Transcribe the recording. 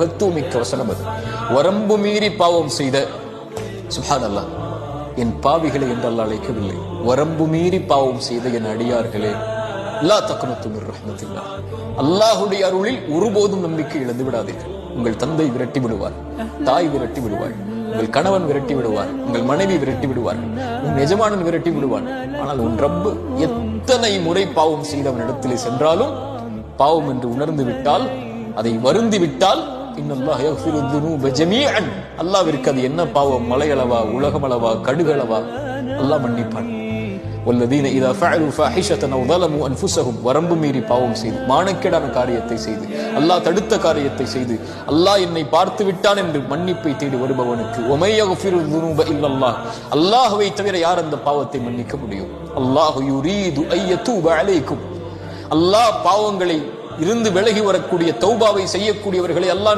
மகத்துவமிக்க வசனம் அது. வரம்பு மீறி பாவம் செய்த சுப்ஹானல்லாஹ், என் பாவிகளை என்று அல்லாஹ் அழைக்கவில்லை. வரம்பு மீறி பாவம் செய்த என் அடியார்களே, லா தக்னது மிர் ரஹ்மத்தில்லாஹ், அல்லாஹ்வுடைய அருளில் ஒருபோதும் நம்பிக்கை இழந்து விடாதீர்கள். உங்கள் தந்தை விரட்டி விடுவார், தாய் விரட்டி விடுவார், உங்கள் கணவன் விரட்டி விடுவார், உங்கள் மனைவி விரட்டி விடுவார், உன் எஜமானன் விரட்டி விடுவான். ஆனால் உன் ரப்பு எத்தனை முறை பாவம் செய்தவனிடத்திலே சென்றாலும் பாவம் என்று உணர்ந்து விட்டால், அதை வருந்தி விட்டால், இன்னல்லாஹ் யக்ஃபிரு ذுனூப ஜமீஅன், அல்லாஹ்விற்கு அது என்ன பாவம், மலையளவா, உலகமளவா, கடுகளவா, அல்லாஹ் மன்னிப்பான். வல்லதீன இதா ஃபஅலு ஃபாஹிஷத்தன் அவ் ظلموا அன்ஃபுஸஹும், வரம்பு மீறி பாவம் செய்து, மானக்கேடான காரியத்தை செய்து, அல்லாஹ் தடுத்த காரியத்தை செய்து, அல்லாஹ் என்னை பார்த்து விட்டான் என்று மன்னிப்பை தேடி வருபவனுக்கு வமை யக்ஃபிரு ذுனூப இல்லல்லாஹ், அல்லாஹ்வை தவிர யார் அந்த பாவத்தை மன்னிக்க முடியும்? அல்லாஹ் யுரீது அன் யதூப அலைக்கும், அல்லாஹ் பாவங்களை இருந்து விலகி வரக்கூடிய தௌபாவை செய்யக்கூடியவர்களை அல்லாஹ்